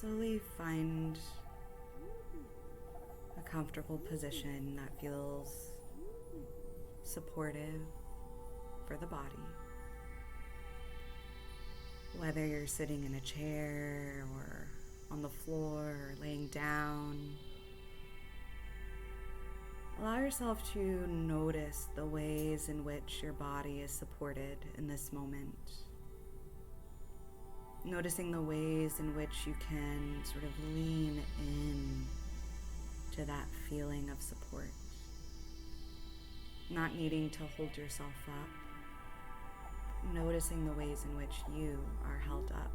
slowly find a comfortable position that feels supportive for the body. Whether you're sitting in a chair or on the floor or laying down, allow yourself to notice the ways in which your body is supported in this moment. Noticing the ways in which you can sort of lean in to that feeling of support. Not needing to hold yourself up. Noticing the ways in which you are held up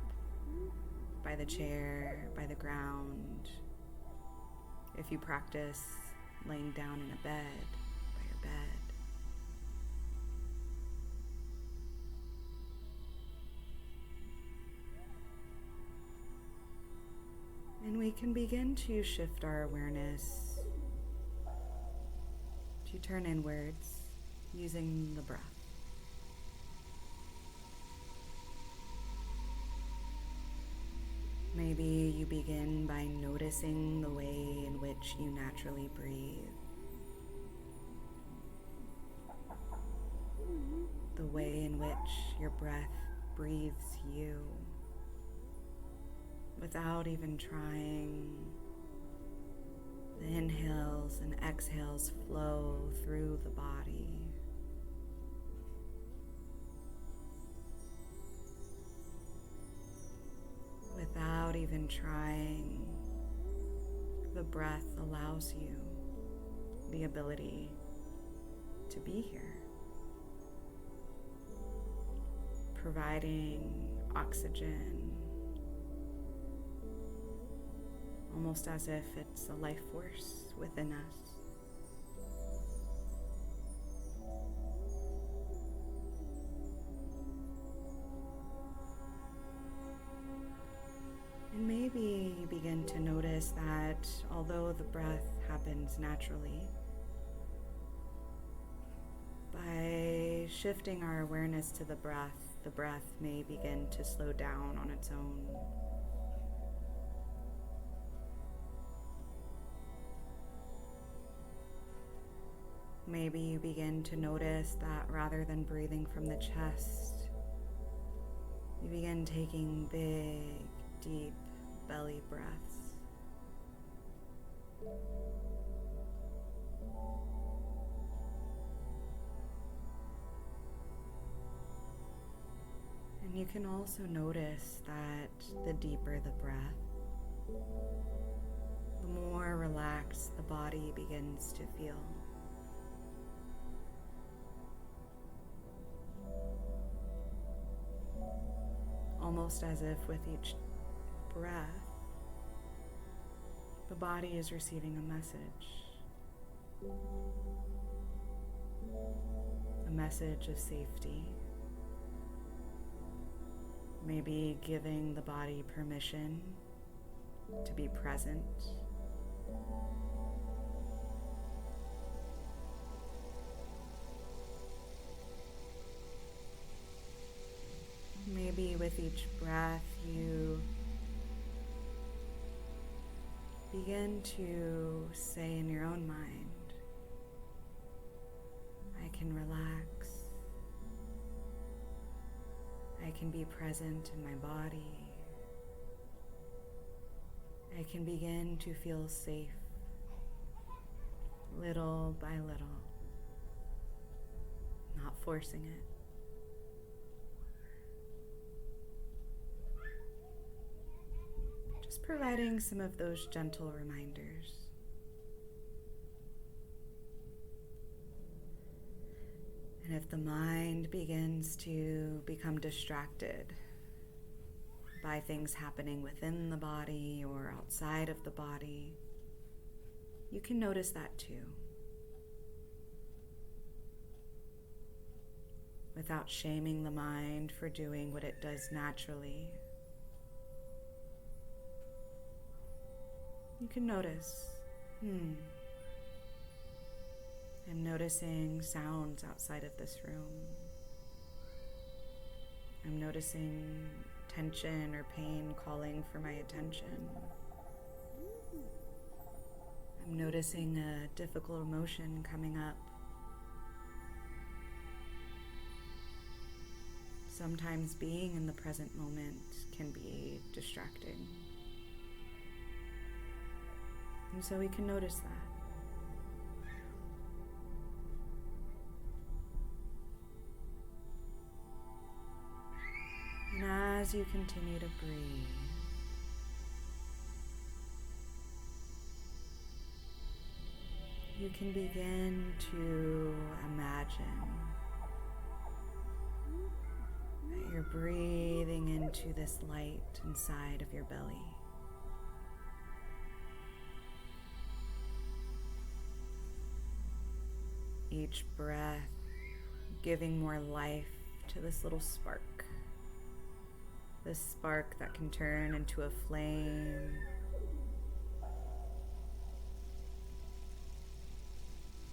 by the chair, by the ground. If you practice laying down in a bed, by your bed. And we can begin to shift our awareness to turn inwards using the breath. Maybe you begin by noticing the way in which you naturally breathe. The way in which your breath breathes you without even trying. The inhales and exhales flow through the body. Without even trying, the breath allows you the ability to be here, providing oxygen, almost as if it's a life force within us. And maybe you begin to notice that although the breath happens naturally, by shifting our awareness to the breath may begin to slow down on its own. Maybe you begin to notice that rather than breathing from the chest, you begin taking big, deep belly breaths. And you can also notice that the deeper the breath, the more relaxed the body begins to feel. Almost as if with each breath, the body is receiving a message of safety, maybe giving the body permission to be present. Maybe with each breath you begin to say in your own mind, I can relax, I can be present in my body, I can begin to feel safe little by little, not forcing it. Just providing some of those gentle reminders. And if the mind begins to become distracted by things happening within the body or outside of the body, you can notice that too. Without shaming the mind for doing what it does naturally, you can notice, I'm noticing sounds outside of this room. I'm noticing tension or pain calling for my attention. I'm noticing a difficult emotion coming up. Sometimes being in the present moment can be distracting. And so we can notice that. And as you continue to breathe, you can begin to imagine that you're breathing into this light inside of your belly. Each breath giving more life to this little spark. This spark that can turn into a flame.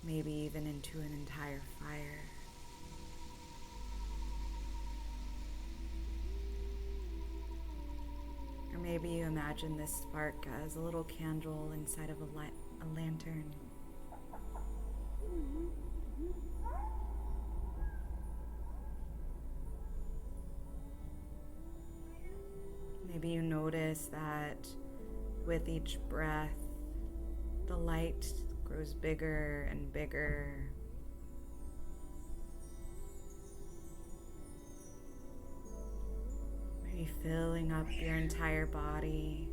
Maybe even into an entire fire. Or maybe you imagine this spark as a little candle inside of a lantern. Maybe you notice that with each breath, the light grows bigger and bigger. Maybe filling up your entire body.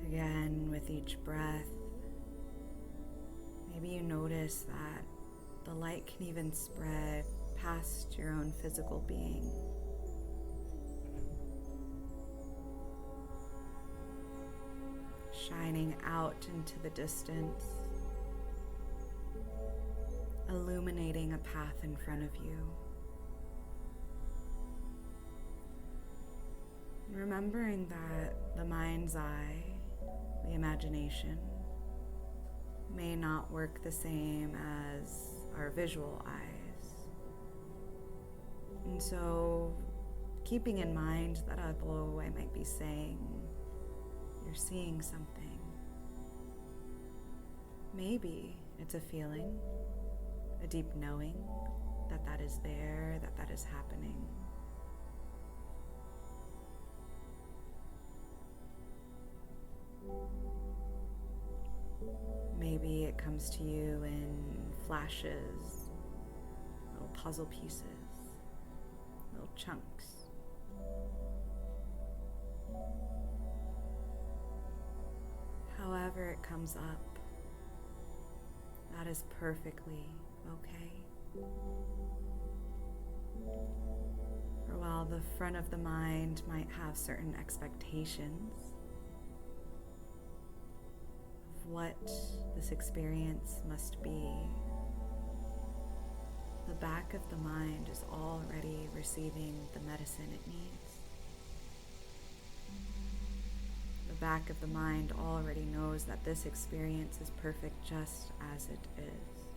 Again, with each breath, maybe you notice that the light can even spread past your own physical being. Shining out into the distance, illuminating a path in front of you. Remembering that the mind's eye, the imagination, may not work the same as our visual eyes. And so, keeping in mind that although I might be saying you're seeing something, maybe it's a feeling, a deep knowing that that is there, that that is happening. Maybe it comes to you in flashes, little puzzle pieces, little chunks. However it comes up, that is perfectly okay. For while the front of the mind might have certain expectations of what this experience must be, the back of the mind is already receiving the medicine it needs. The back of the mind already knows that this experience is perfect just as it is.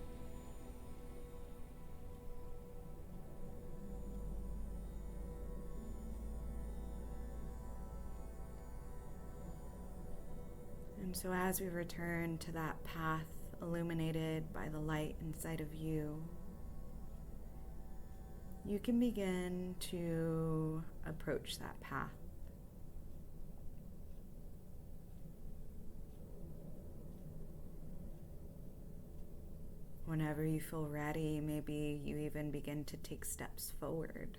And so as we return to that path illuminated by the light inside of you, you can begin to approach that path. Whenever you feel ready, maybe you even begin to take steps forward.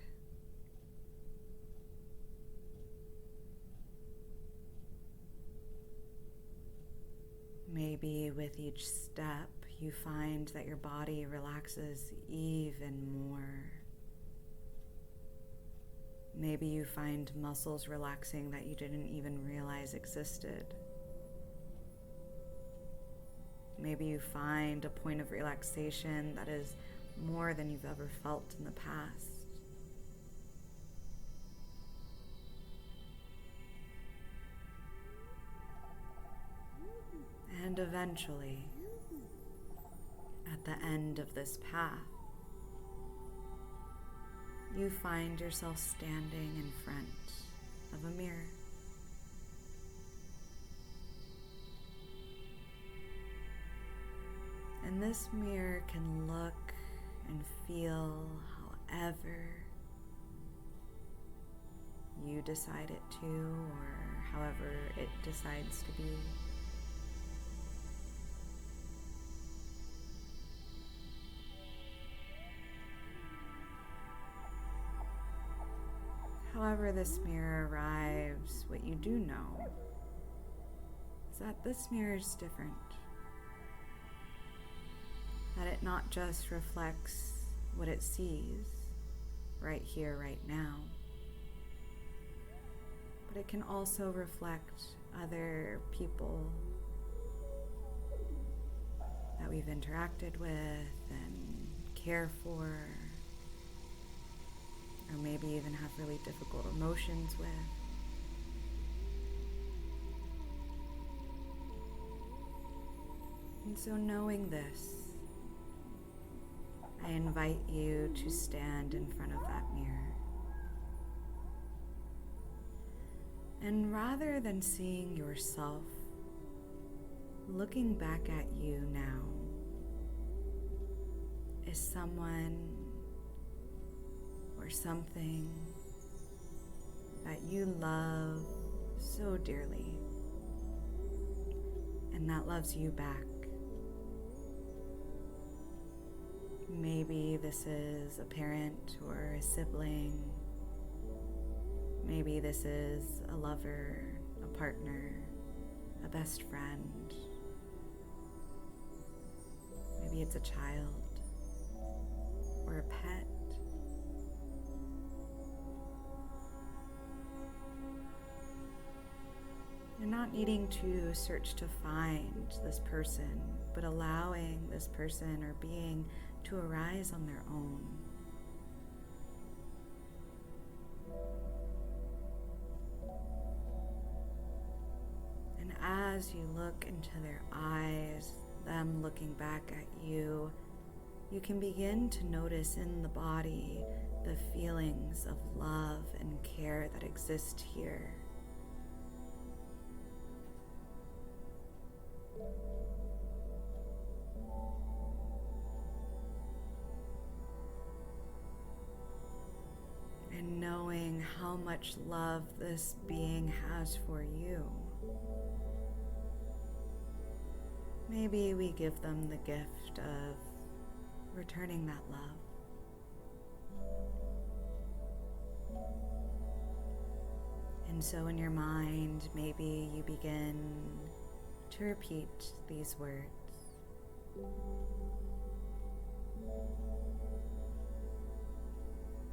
Maybe with each step, you find that your body relaxes even more. Maybe you find muscles relaxing that you didn't even realize existed. Maybe you find a point of relaxation that is more than you've ever felt in the past. And And eventually, at the end of this path, you find yourself standing in front of a mirror. And this mirror can look and feel however you decide it to, or however it decides to be. However this mirror arrives, what you do know is that this mirror is different. That it not just reflects what it sees right here, right now, but it can also reflect other people that we've interacted with and care for, or maybe even have really difficult emotions with. And so knowing this, I invite you to stand in front of that mirror. And rather than seeing yourself looking back at you now is someone or something that you love so dearly and that loves you back. Maybe this is a parent or a sibling. Maybe this is a lover, a partner, a best friend. Maybe it's a child or a pet. You're not needing to search to find this person, but allowing this person or being to arise on their own. And as you look into their eyes, them looking back at you, you can begin to notice in the body the feelings of love and care that exist here. And knowing how much love this being has for you. Maybe we give them the gift of returning that love. And so in your mind, maybe you begin to repeat these words.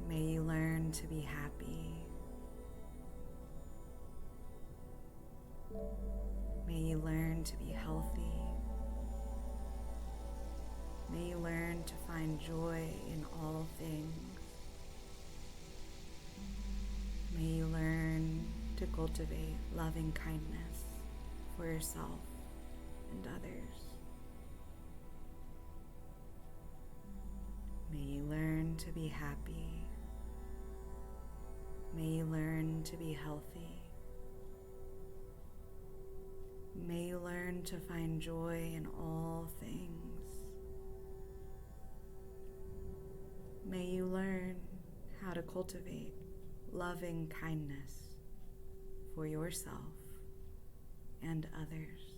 May you learn to be happy. May you learn to be healthy. May you learn to find joy in all things. May you learn to cultivate loving kindness for yourself and others. May you learn to be happy. May you learn to be healthy. May you learn to find joy in all things. May you learn how to cultivate loving kindness for yourself and others.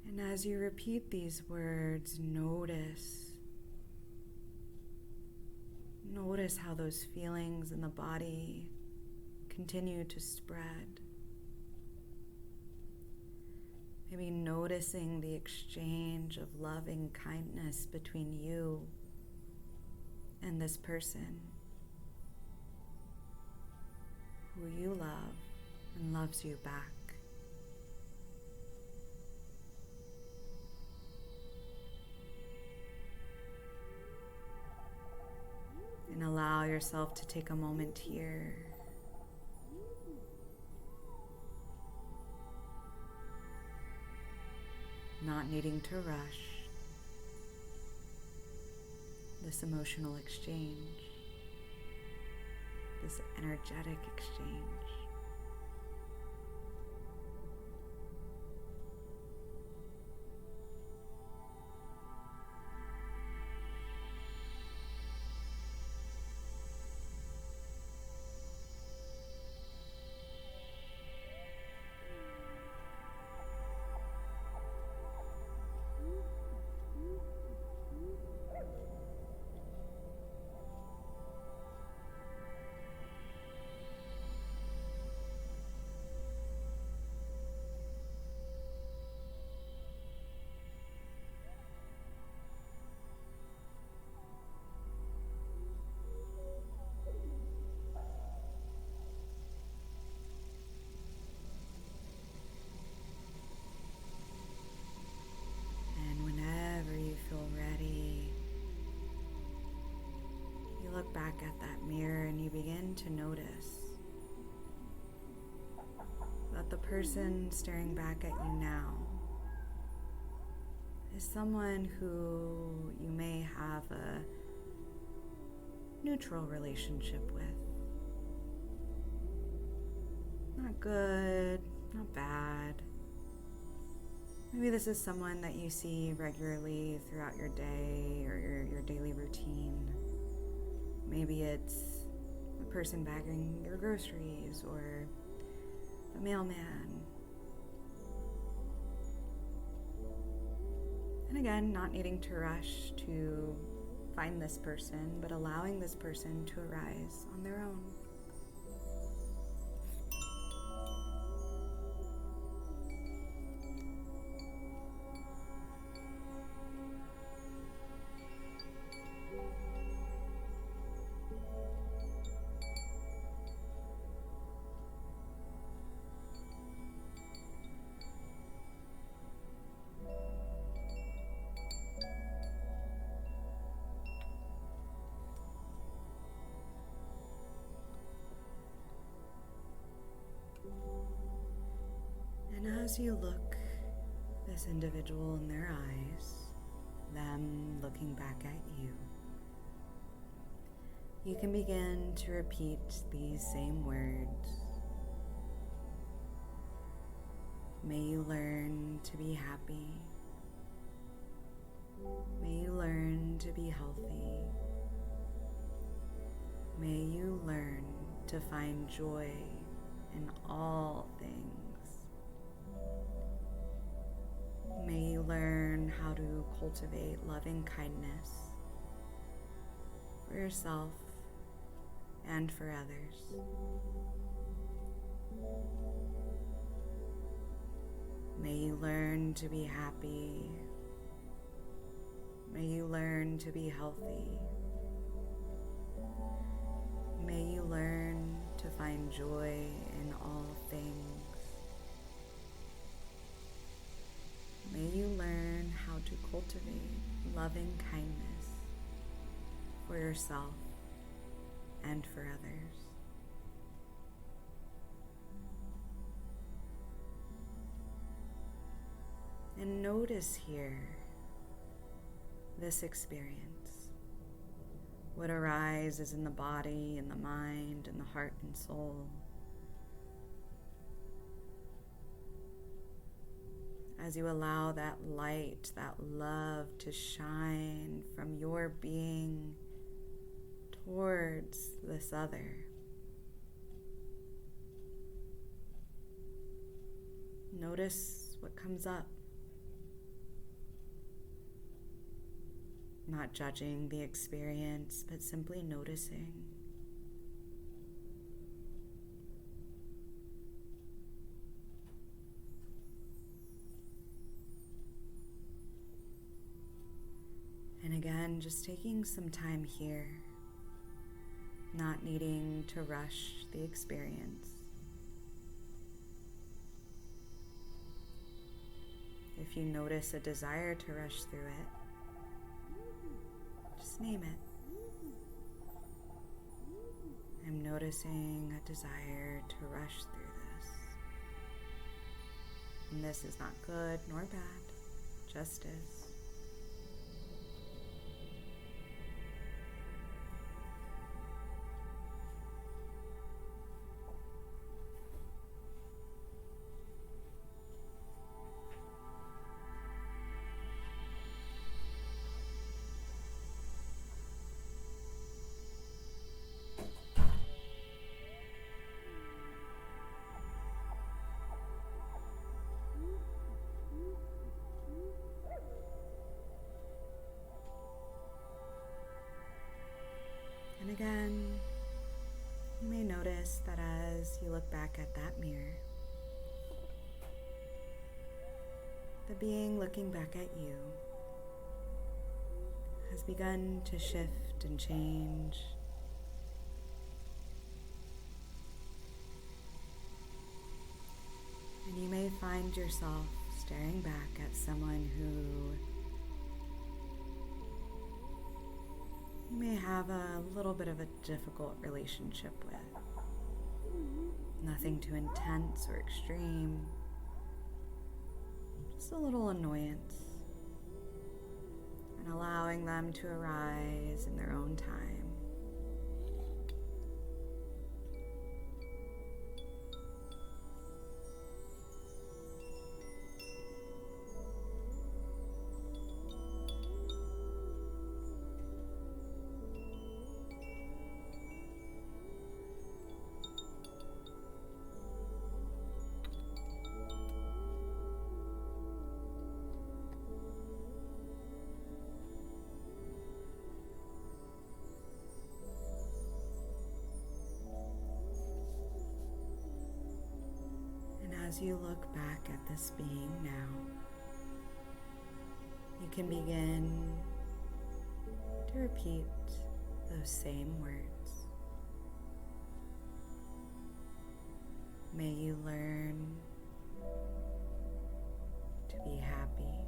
And as you repeat these words, notice how those feelings in the body continue to spread. Maybe noticing the exchange of loving kindness between you and this person who you love and loves you back. And allow yourself to take a moment here not needing to rush this emotional exchange, this energetic exchange. Look back at that mirror and you begin to notice that the person staring back at you now is someone who you may have a neutral relationship with. Not good, not bad. Maybe this is someone that you see regularly throughout your day or your daily routine. Maybe it's the person bagging your groceries or the mailman. And again, not needing to rush to find this person, but allowing this person to arise on their own. And as you look this individual in their eyes, them looking back at you, you can begin to repeat these same words. May you learn to be happy. May you learn to be healthy. May you learn to find joy in all things. May you learn how to cultivate loving kindness for yourself and for others. May you learn to be happy. May you learn to be healthy. May you learn to find joy in all things. May you learn how to cultivate loving kindness for yourself and for others. And notice here this experience. What arises in the body and the mind and the heart and soul. As you allow that light, that love to shine from your being towards this other. Notice what comes up. Not judging the experience, but simply noticing. And again, just taking some time here, not needing to rush the experience. If you notice a desire to rush through it, just name it. I'm noticing a desire to rush through this. And this is not good nor bad. justice. And again, you may notice that as you look back at that mirror, the being looking back at you has begun to shift and change. And you may find yourself staring back at someone who you may have a little bit of a difficult relationship with. Nothing too intense or extreme, just a little annoyance, and allowing them to arise in their own time. As you look back at this being now, you can begin to repeat those same words. May you learn to be happy.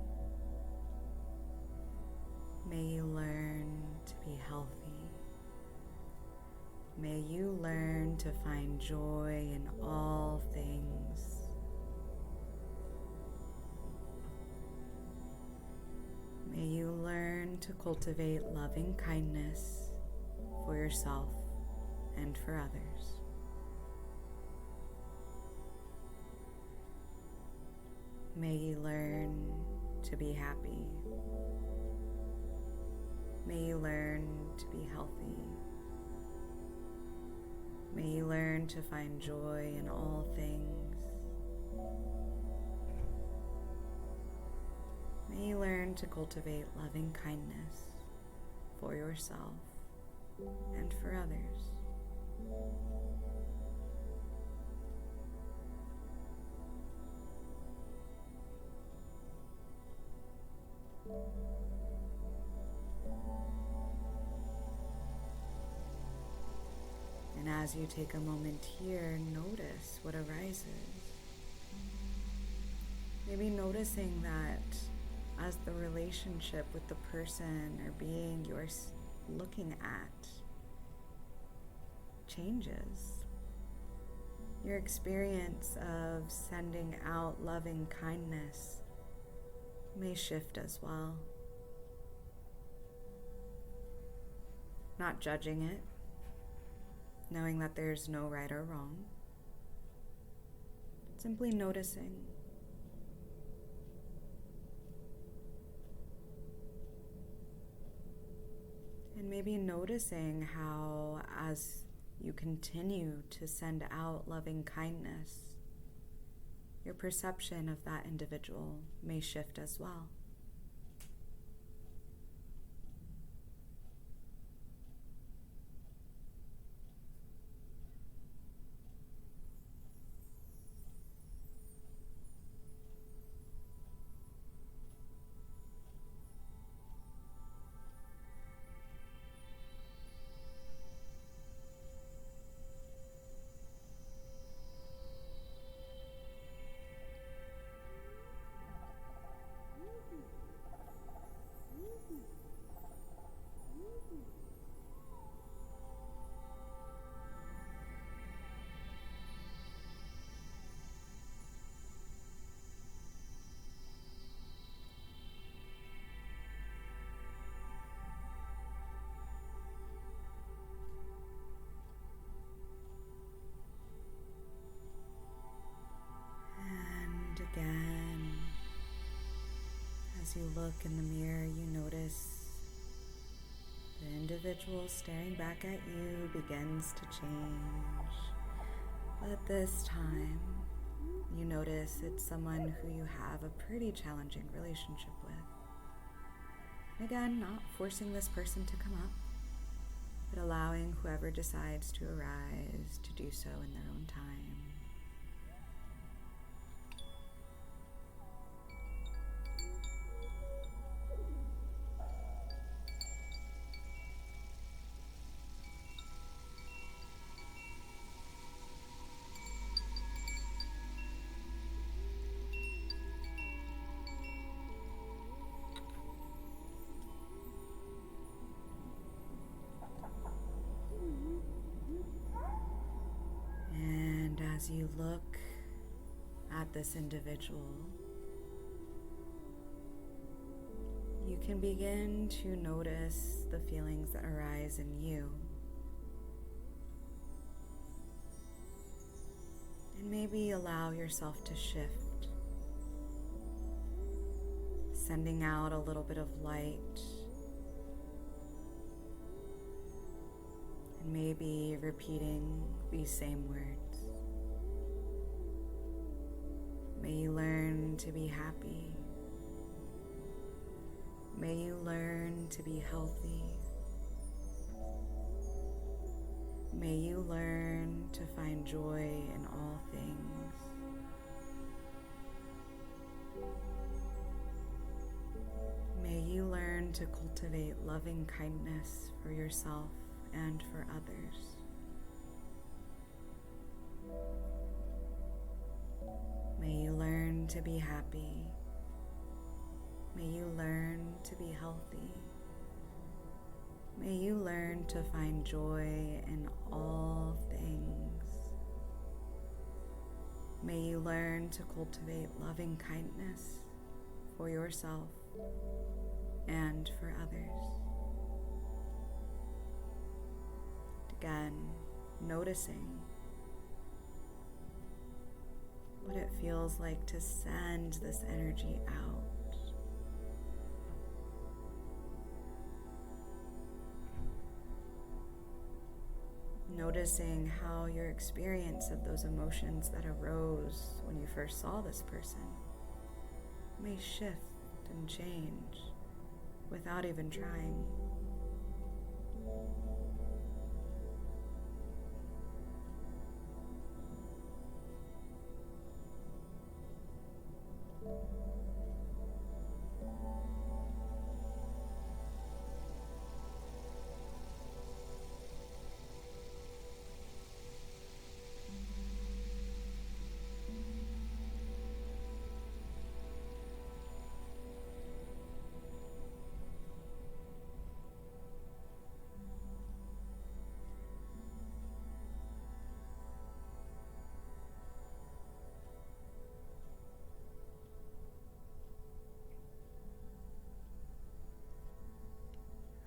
May you learn to be healthy. May you learn to find joy in all things. May you learn to cultivate loving kindness for yourself and for others. May you learn to be happy. May you learn to be healthy. May you learn to find joy in all things. May you learn to cultivate loving kindness for yourself and for others. And as you take a moment here, notice what arises. Maybe noticing that as the relationship with the person or being you're looking at changes, your experience of sending out loving kindness may shift as well. Not judging it, knowing that there's no right or wrong, simply noticing. And maybe noticing how, as you continue to send out loving kindness, your perception of that individual may shift as well. As you look in the mirror, you notice the individual staring back at you begins to change. But this time, you notice it's someone who you have a pretty challenging relationship with. Again, not forcing this person to come up, but allowing whoever decides to arise to do so in their own time. As you look at this individual, you can begin to notice the feelings that arise in you. And maybe allow yourself to shift, sending out a little bit of light, and maybe repeating these same words. May you learn to be happy. May you learn to be healthy. May you learn to find joy in all things. May you learn to cultivate loving kindness for yourself and for others. May you learn to be happy. May you learn to be healthy. May you learn to find joy in all things. May you learn to cultivate loving kindness for yourself and for others. Again, noticing what it feels like to send this energy out. Noticing how your experience of those emotions that arose when you first saw this person may shift and change without even trying.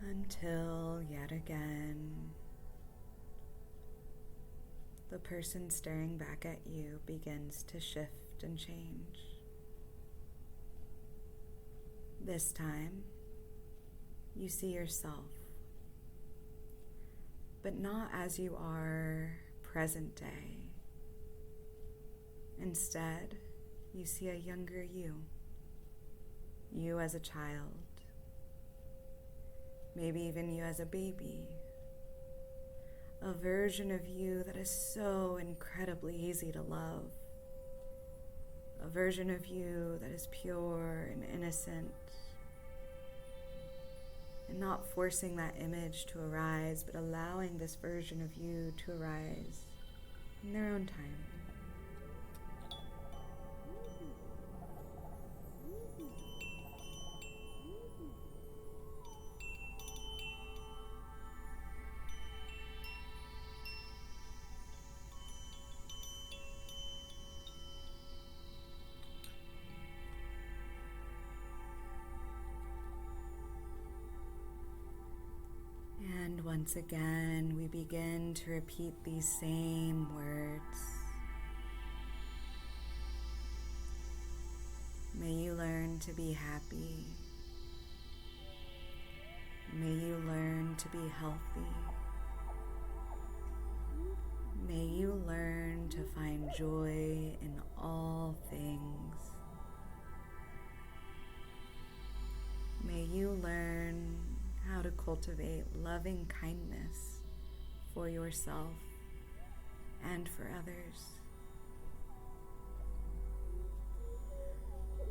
Until yet again, the person staring back at you begins to shift and change. This time, you see yourself, but not as you are present day. Instead, you see a younger you as a child, maybe even you as a baby, a version of you that is so incredibly easy to love, a version of you that is pure and innocent, and not forcing that image to arise, but allowing this version of you to arise in their own time. And once again, we begin to repeat these same words. May you learn to be happy. May you learn to be healthy. May you learn to find joy in all things. May you learn how to cultivate loving kindness for yourself and for others.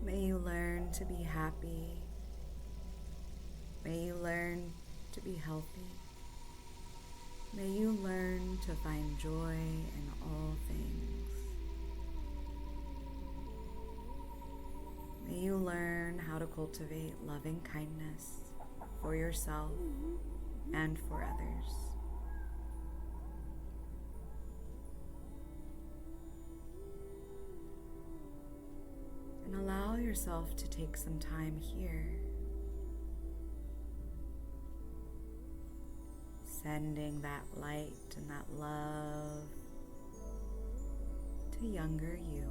May you learn to be happy. May you learn to be healthy. May you learn to find joy in all things. May you learn how to cultivate loving kindness for yourself and for others. And allow yourself to take some time here, sending that light and that love to younger you.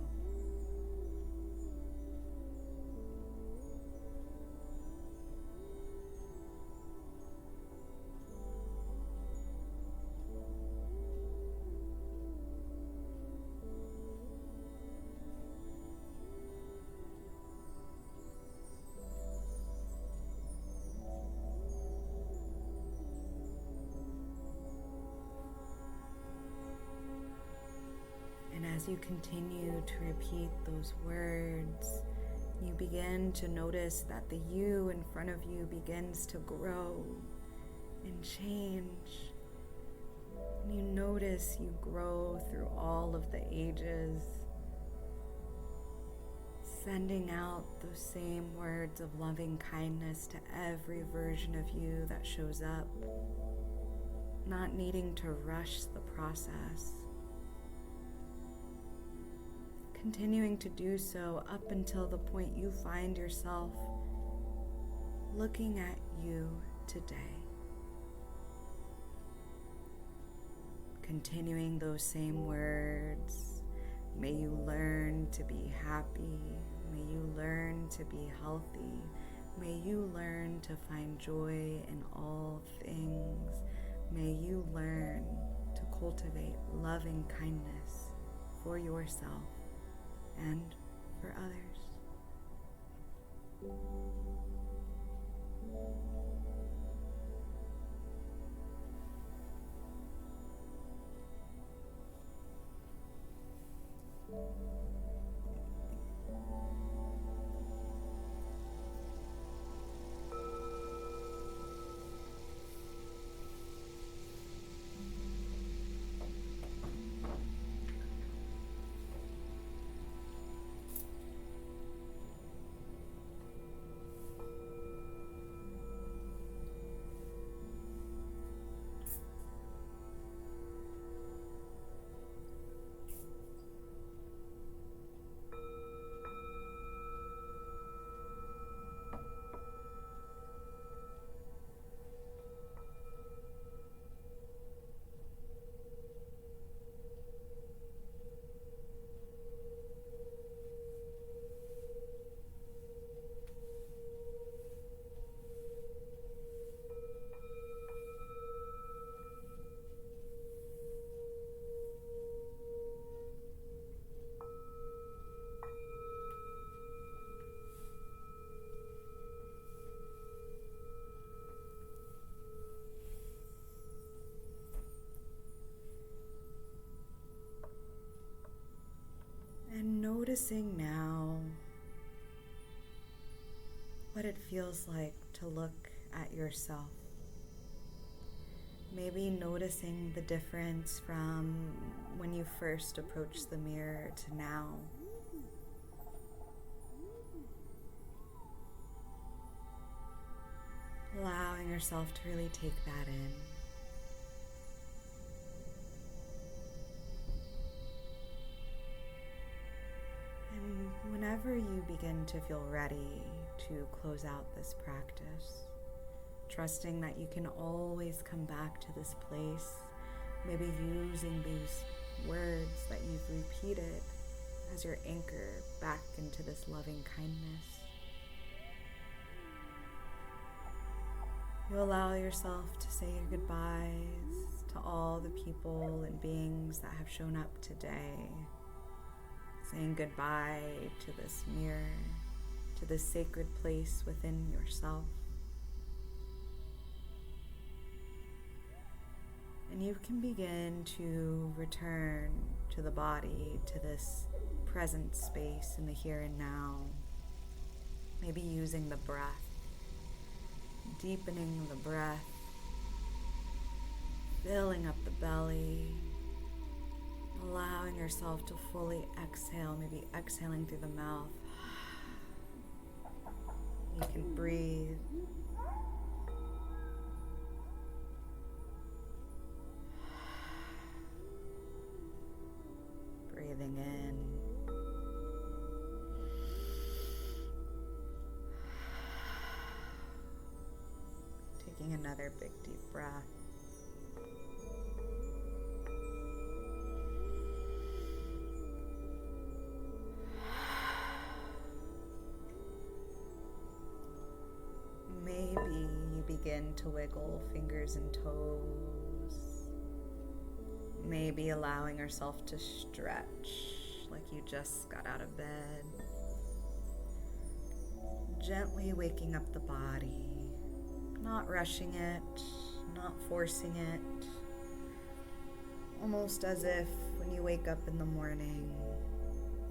And as you continue to repeat those words, you begin to notice that the you in front of you begins to grow and change. And you notice you grow through all of the ages, sending out those same words of loving kindness to every version of you that shows up, not needing to rush the process. Continuing to do so up until the point you find yourself looking at you today. Continuing those same words. May you learn to be happy. May you learn to be healthy. May you learn to find joy in all things. May you learn to cultivate loving kindness for yourself and for others. And noticing now what it feels like to look at yourself. Maybe noticing the difference from when you first approached the mirror to now. Allowing yourself to really take that in. And whenever you begin to feel ready to close out this practice, trusting that you can always come back to this place, maybe using these words that you've repeated as your anchor back into this loving kindness. You allow yourself to say your goodbyes to all the people and beings that have shown up today. Saying goodbye to this mirror, to this sacred place within yourself. And you can begin to return to the body, to this present space in the here and now. Maybe using the breath, deepening the breath, filling up the belly, allowing yourself to fully exhale, maybe exhaling through the mouth. You can breathe. Breathing in. Taking another big deep breath. Maybe you begin to wiggle fingers and toes. Maybe allowing yourself to stretch like you just got out of bed. Gently waking up the body, not rushing it, not forcing it. Almost as if when you wake up in the morning,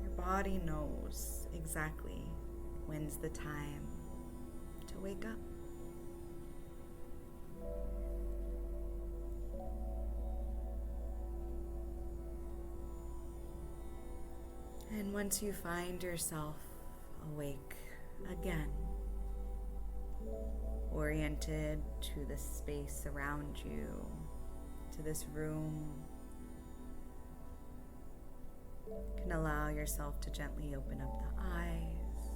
your body knows exactly when's the time to wake up. And once you find yourself awake again, oriented to the space around you, to this room, you can allow yourself to gently open up the eyes.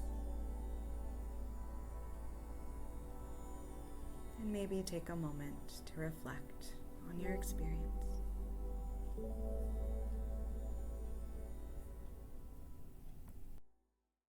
And maybe take a moment to reflect on your experience.